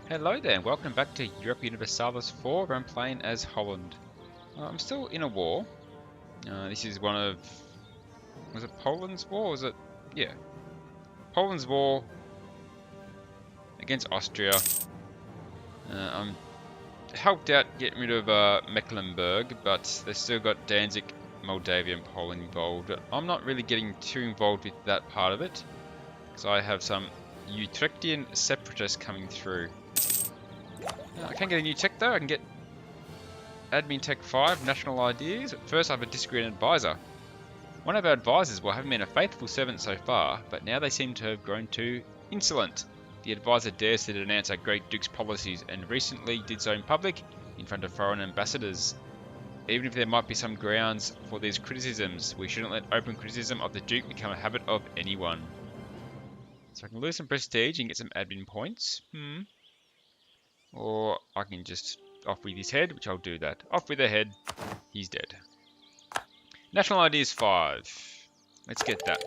Hello there, and welcome back to Europa Universalis 4, where I'm playing as Holland. I'm still in a war. This is one of... Was it Poland's war? Was it... Yeah. Poland's war against Austria. I'm helped out getting rid of Mecklenburg, but they've still got Danzig, Moldavia and Poland involved. I'm not really getting too involved with that part of it, because I have some Utrechtian separatists coming through. I can't get a new tech though. I can get Admin Tech 5, National Ideas. First I have a disagreeing advisor. One of our advisors haven't been a faithful servant so far, but now they seem to have grown too insolent. The advisor dares to denounce our Great Duke's policies and recently did so in public in front of foreign ambassadors. Even if there might be some grounds for these criticisms, we shouldn't let open criticism of the Duke become a habit of anyone. So I can lose some prestige and get some admin points. Or I can just off with his head, which I'll do that. Off with the head, he's dead. National Ideas 5. Let's get that.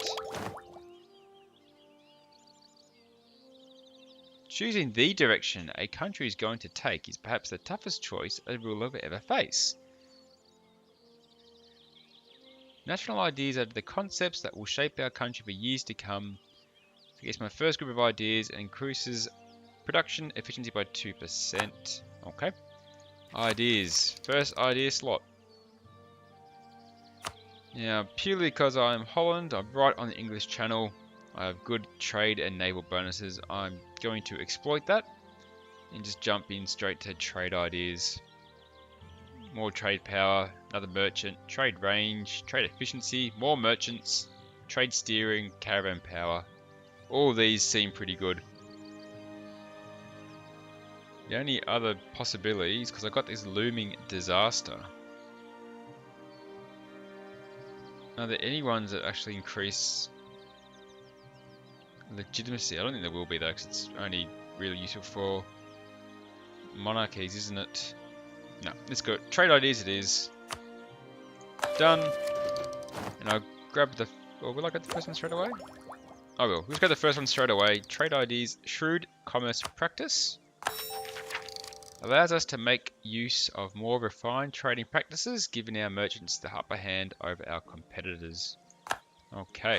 Choosing the direction a country is going to take is perhaps the toughest choice a ruler will ever face. National ideas are the concepts that will shape our country for years to come. So I guess my first group of ideas increases production efficiency by 2%. Okay. Ideas. First idea slot. Now, purely because I'm Holland, I'm right on the English Channel. I have good trade and naval bonuses. I'm going to exploit that and just jump in straight to trade ideas. More trade power, another merchant, trade range, trade efficiency, more merchants, trade steering, caravan power. All these seem pretty good. The only other possibility is because I've got this looming disaster. Are there any ones that actually increase legitimacy? I don't think there will be though, because it's only really useful for monarchies, isn't it? No, let's go. Trade ideas it is. Done. And I'll grab the... Or will I get the first one straight away? I will. Let's go the first one straight away. Trade ideas, shrewd commerce practice. Allows us to make use of more refined trading practices, giving our merchants the upper hand over our competitors. Okay.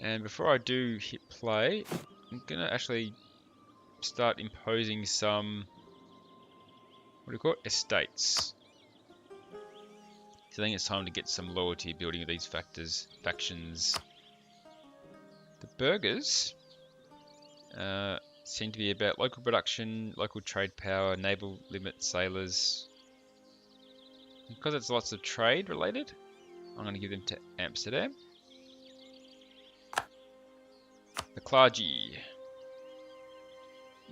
And before I do hit play, I'm going to actually start imposing some, what do you call it? Estates. So I think it's time to get some loyalty building with these factions. The burghers seem to be about local production, local trade power, naval limit sailors. Because it's lots of trade related, I'm going to give them to Amsterdam. The clergy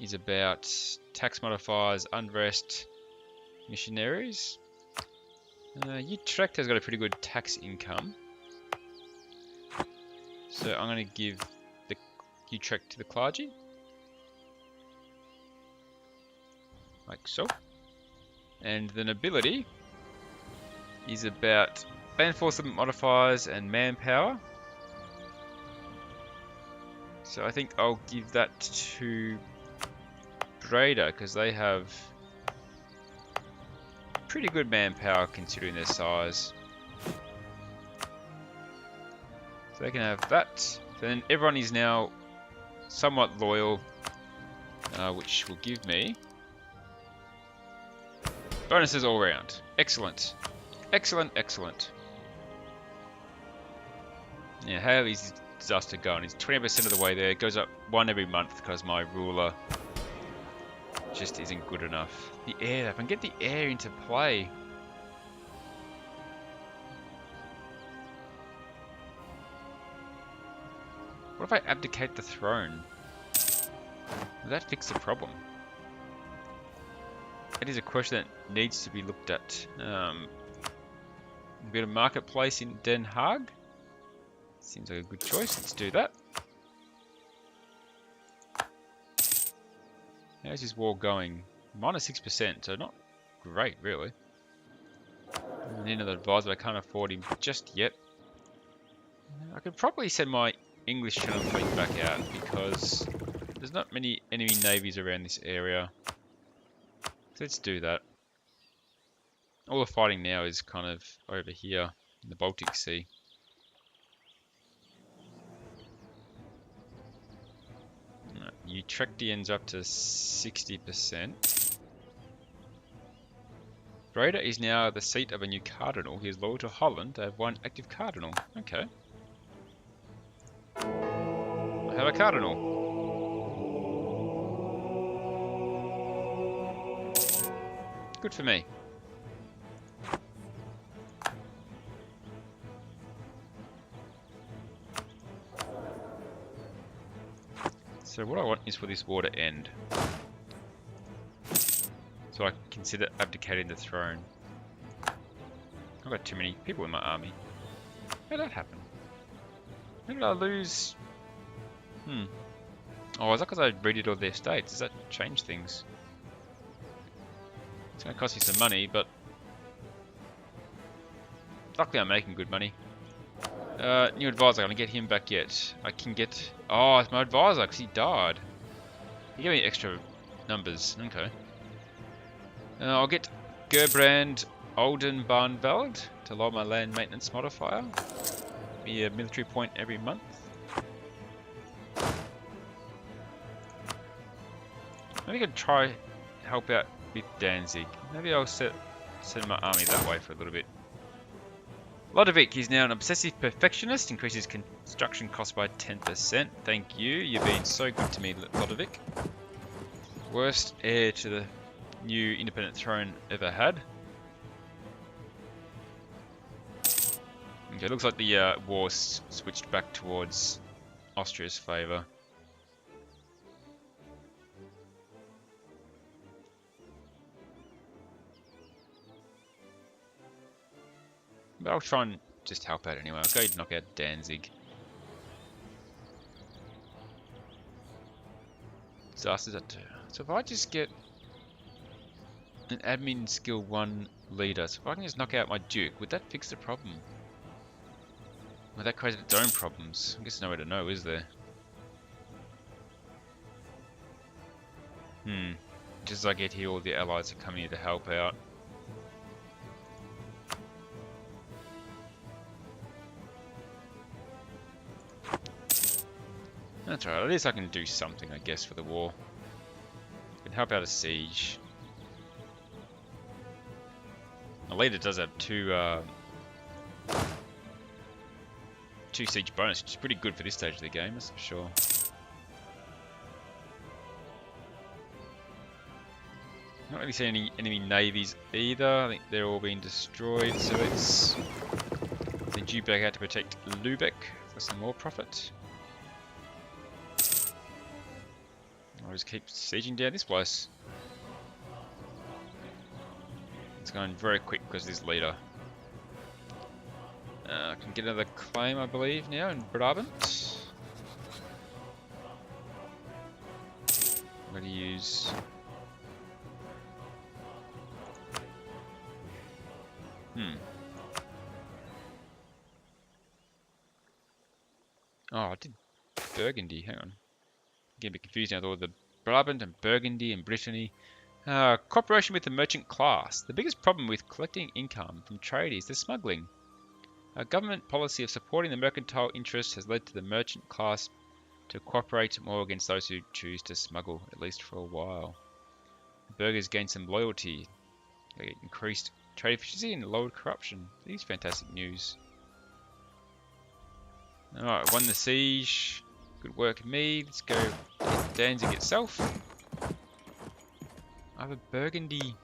is about tax modifiers, unrest, missionaries. Utrecht has got a pretty good tax income. So I'm going to give the Utrecht to the clergy. Like so. And the nobility is about land force modifiers and manpower. So I think I'll give that to Breda because they have pretty good manpower considering their size. So they can have that. So then everyone is now somewhat loyal, which will give me bonuses all round. Excellent. Excellent, excellent. Yeah, how is this disaster going? It's 20% of the way there. It goes up one every month because my ruler just isn't good enough. The air, if I can get the air into play. What if I abdicate the throne? Will that fix the problem? That is a question that needs to be looked at. Bit of marketplace in Den Haag. Seems like a good choice. Let's do that. How's this war going? -6%, so not great, really. I need another advisor, but I can't afford him just yet. I could probably send my English channel fleet back out because there's there's not many enemy navies around this area. So let's do that. All the fighting now is kind of over here in the Baltic Sea. Utrectians up to 60%. Breda is now the seat of a new cardinal. He is loyal to Holland. They have one active cardinal. Okay. I have a cardinal. Good for me. So what I want is for this war to end. So I can consider abdicating the throne. I've got too many people in my army. How did that happen? How did I lose? Oh, is that because I raided all their states? Does that change things? It's going to cost me some money, but luckily I'm making good money. New advisor, I can get him back yet. I can get... Oh, it's my advisor, because he died. He gave me extra numbers. Okay. I'll get Gerbrand Oldenbarnveld to lower my land maintenance modifier. Be a military point every month. Maybe I could try help out with Danzig. Maybe I'll send my army that way for a little bit. Lodovic is now an obsessive perfectionist, increases construction cost by 10%. Thank you, you've been so good to me, Lodovic. Worst heir to the new independent throne ever had. Okay, looks like the war switched back towards Austria's favour. But I'll try and just help out anyway. I'll go knock out Danzig. Disasters at 2. So if I just get an admin skill 1 leader, so if I can just knock out my Duke, would that fix the problem? Well, that created its own problems. I guess there's nowhere to know, is there? Just as I get here, all the allies are coming here to help out. That's right, at least I can do something, I guess, for the war. I can help out a siege. My leader does have two siege bonus, which is pretty good for this stage of the game, that's for sure. Not really seeing any enemy navies either. I think they're all being destroyed, so let's send you back out to protect Lubeck for some more profit. I'll just keep sieging down this place. It's going very quick because of this leader. I can get another claim, I believe, now in Brabant. I'm going to use... Oh, I did Burgundy, hang on. Getting a bit confused now with all the Brabant and Burgundy and Brittany. Cooperation with the merchant class. The biggest problem with collecting income from trade is the smuggling. A government policy of supporting the mercantile interest has led to the merchant class to cooperate more against those who choose to smuggle, at least for a while. The burghers gained some loyalty. They increased trade efficiency and lowered corruption. These fantastic news. Alright, won the siege. Good work, me. Let's go get Danzig itself. I have a Burgundy.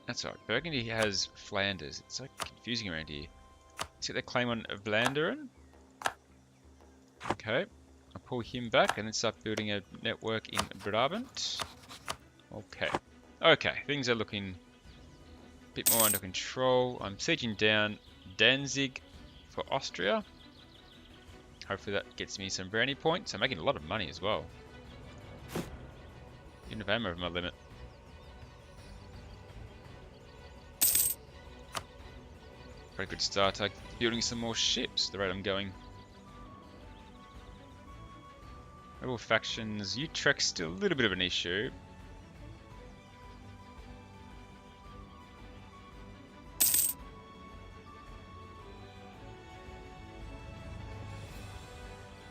That's right. Burgundy has Flanders. It's so confusing around here. Let's get the claim on Vlaanderen. Okay. I'll pull him back and then start building a network in Brabant. Okay. Okay, things are looking a bit more under control. I'm sieging down Danzig for Austria. Hopefully that gets me some brownie points. I'm making a lot of money as well. Didn't have ammo over my limit. But I could start building some more ships the rate I'm going. Rebel factions, Utrecht's still a little bit of an issue.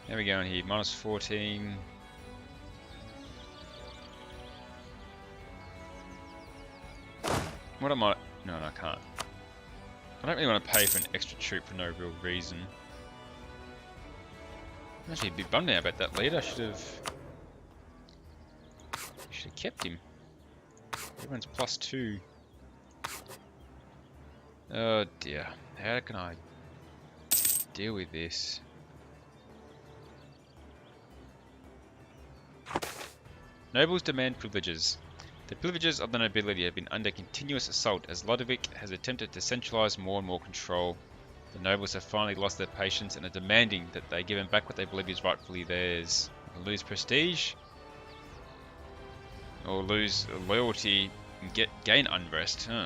There we go in here, minus 14. What am I? No, I can't. I don't really want to pay for an extra troop for no real reason. I'm actually a bit bummed out about that lead. I should have kept him. Everyone's +2. Oh dear. How can I deal with this? Nobles demand privileges. The privileges of the nobility have been under continuous assault as Ludovic has attempted to centralize more and more control. The nobles have finally lost their patience and are demanding that they give them back what they believe is rightfully theirs. Lose prestige, or lose loyalty and gain unrest. Huh.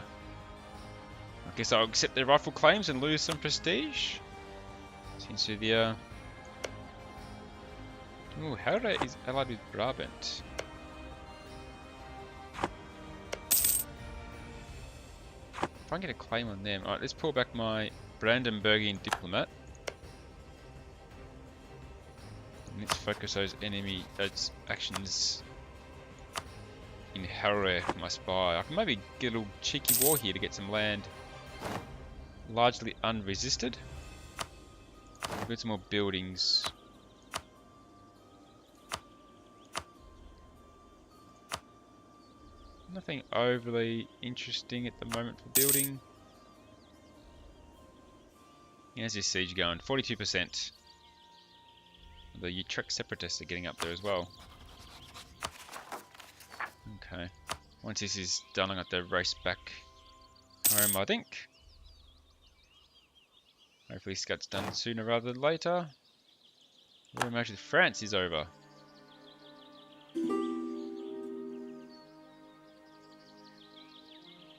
I guess I'll accept their rightful claims and lose some prestige. Seems to be Ooh, Helder is allied with Brabant. If I can get a claim on them. Alright, let's pull back my Brandenburgian diplomat. And let's focus those actions in Harare for my spy. I can maybe get a little cheeky war here to get some land largely unresisted. Build some more buildings. Nothing overly interesting at the moment for building. How's this siege going? 42%. The Utrecht separatists are getting up there as well. Okay. Once this is done, I'm going to have to race back home, I think. Hopefully this gets done sooner rather than later. War marriage with France is over.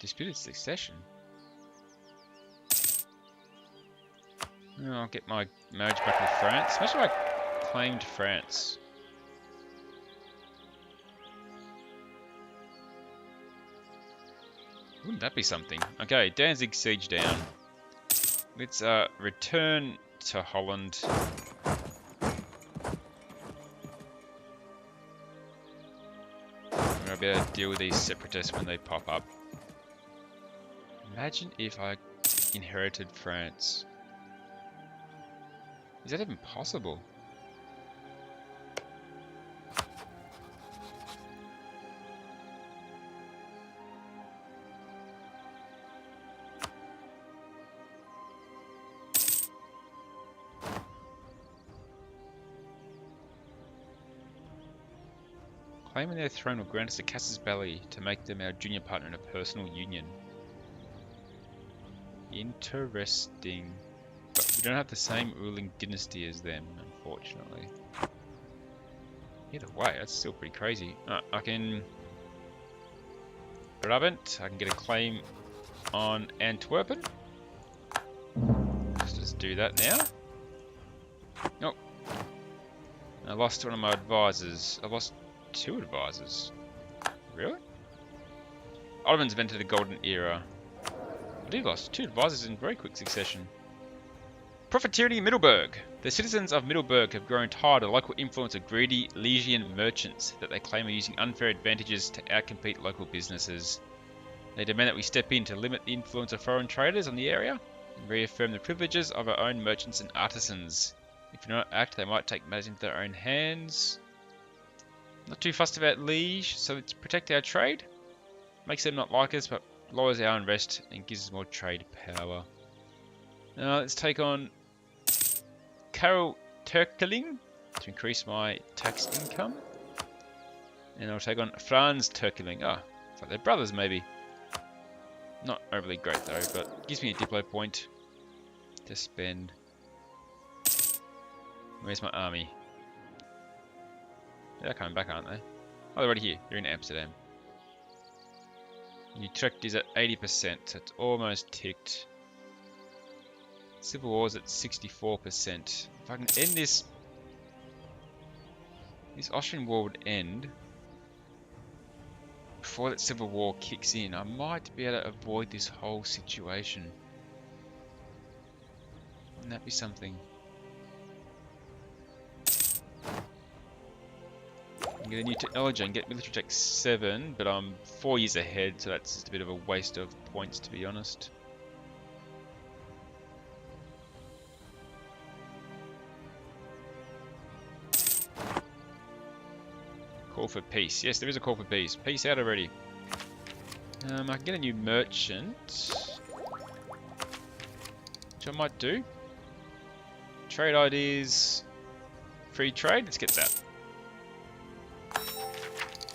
Disputed succession. Oh, I'll get my marriage back with France. Imagine if I claimed France. Wouldn't that be something? Okay, Danzig siege down. Let's return to Holland. I'll be able to deal with these separatists when they pop up. Imagine if I inherited France. Is that even possible? Claiming their throne will grant us a casus belli to make them our junior partner in a personal union. Interesting. But we don't have the same ruling dynasty as them, unfortunately. Either way, that's still pretty crazy. I can... Brabant, I can get a claim on Antwerpen. Let's do that now. Nope. I lost one of my advisors. I lost 2 advisors. Really? Ottomans have entered a golden era. I do lost 2 advisors in very quick succession. Profiteering in Middelburg. The citizens of Middelburg have grown tired of the local influence of greedy Lysian merchants that they claim are using unfair advantages to outcompete local businesses. They demand that we step in to limit the influence of foreign traders on the area and reaffirm the privileges of our own merchants and artisans. If we do not act, they might take matters into their own hands. Not too fussed about liege, so let's protect our trade. Makes them not like us, but lowers our unrest and gives us more trade power. Now let's take on Karel Turkeling to increase my tax income. And I'll take on Franz Turkeling. Ah, it's like they're brothers maybe. Not overly great though, but gives me a Diplo point to spend. Where's my army? They're coming back, aren't they? Oh, they're already here. They're in Amsterdam. Utrecht is at 80%, so it's almost ticked. Civil War's at 64%. If I can end this Austrian War would end before that Civil War kicks in. I might be able to avoid this whole situation. Wouldn't that be something? I can get a new technology and get military tech 7, but I'm 4 years ahead, so that's just a bit of a waste of points, to be honest. Call for peace. Yes, there is a call for peace. Peace out already. I can get a new merchant, which I might do. Trade ideas. Free trade. Let's get that.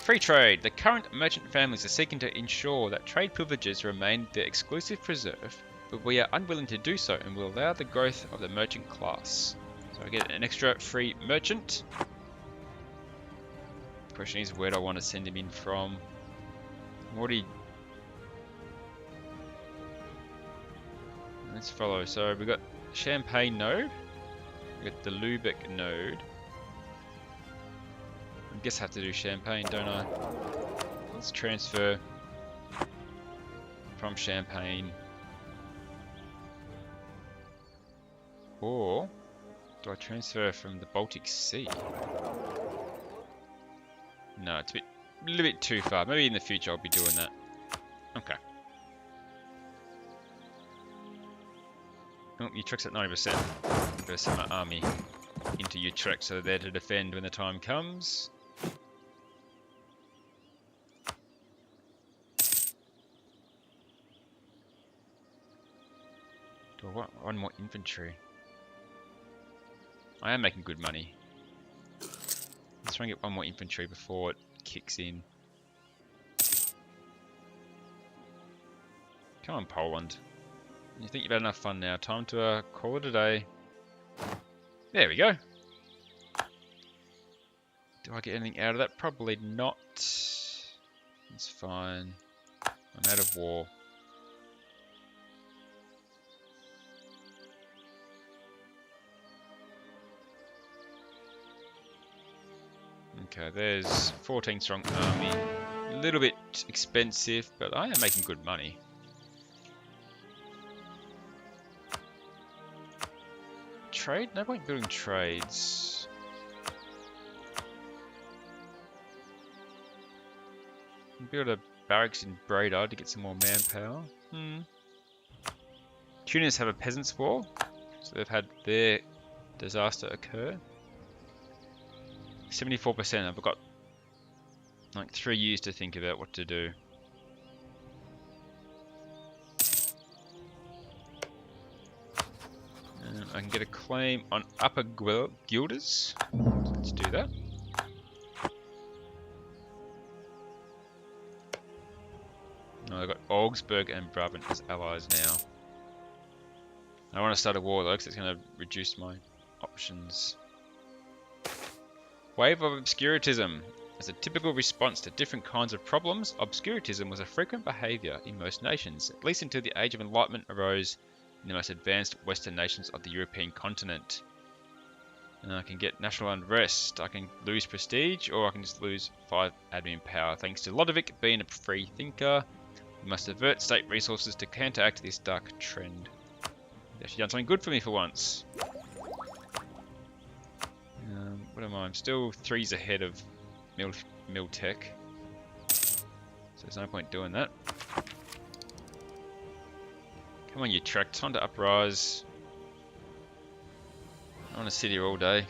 Free trade. The current merchant families are seeking to ensure that trade privileges remain their exclusive preserve, but we are unwilling to do so and will allow the growth of the merchant class. So I get an extra free merchant. Question is, where do I want to send him in from? Let's follow. So we've got Champagne node. We've got the Lübeck node. I guess I have to do Champagne, don't I? Let's transfer from Champagne. Or do I transfer from the Baltic Sea? No, it's a little bit too far. Maybe in the future I'll be doing that. Okay. Oh, Utrecht's at 90%. I'm gonna send my army into Utrecht so they're there to defend when the time comes. Do I want one more infantry? I am making good money. Let's try and get one more infantry before it kicks in. Come on, Poland. You think you've had enough fun now? Time to call it a day. There we go. Do I get anything out of that? Probably not. It's fine. I'm out of war. Okay, there's 14 strong army. A little bit expensive, but I am making good money. Trade? No point building trades. Build a barracks in Breda to get some more manpower. Tunis have a peasants' war, so they've had their disaster occur. 74%. I've got like 3 years to think about what to do. I can get a claim on Upper Guelders. So let's do that. No, I've got Augsburg and Brabant as allies now. I want to start a war though, because it's going to reduce my options. Wave of obscurantism. As a typical response to different kinds of problems, obscurantism was a frequent behaviour in most nations, at least until the Age of Enlightenment arose in the most advanced Western nations of the European continent. And I can get national unrest, I can lose prestige, or I can just lose 5 admin power. Thanks to Lodovic being a free thinker, we must divert state resources to counteract this dark trend. He's actually done something good for me for once. What am I? I'm still 3s ahead of Mil Tech. So there's no point doing that. Come on, Utrecht, time to uprise. I want to sit here all day.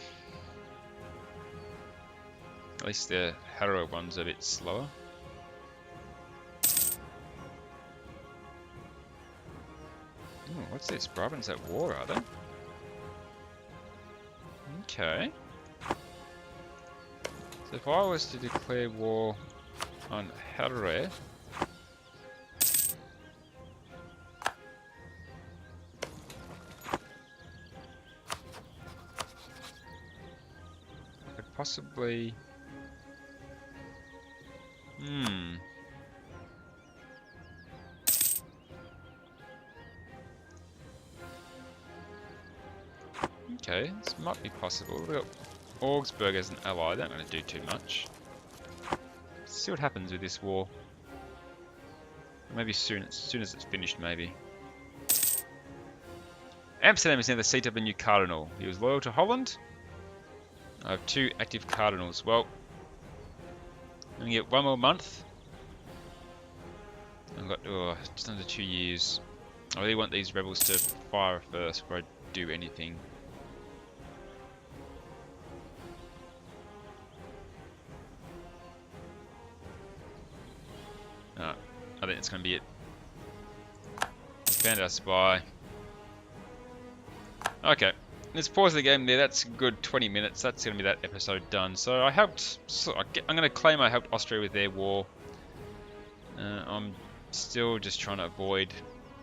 At least the Harrow one's a bit slower. Ooh, what's this? Brabant's at war, are they? Okay. So if I was to declare war on Harrow, I could possibly... Okay, this might be possible. We've got Augsburg as an ally. They're not going to do too much. Let's see what happens with this war. Maybe soon, as soon as it's finished, maybe. Amsterdam is now the seat of a new cardinal. He was loyal to Holland. I have 2 active cardinals. Well, I'm going to get 1 more month. I've got just under 2 years. I really want these rebels to fire first before I do anything. I think it's going to be it. Found our spy. Okay, let's pause the game there. That's a good 20 minutes. That's going to be that episode done. So I helped. I'm going to claim I helped Austria with their war. I'm still just trying to avoid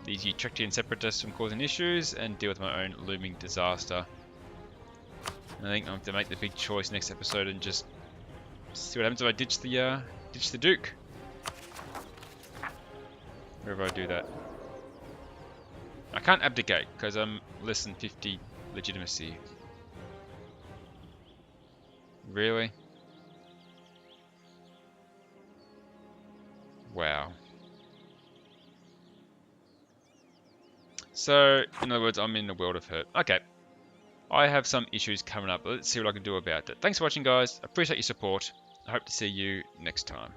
these Utrechian separatists from causing issues and deal with my own looming disaster. I think I have to make the big choice next episode and just see what happens if I ditch the Duke. Wherever I do that. I can't abdicate because I'm less than 50 legitimacy. Really? Wow. So, in other words, I'm in a world of hurt. Okay. I have some issues coming up. Let's see what I can do about it. Thanks for watching, guys. Appreciate your support. I hope to see you next time.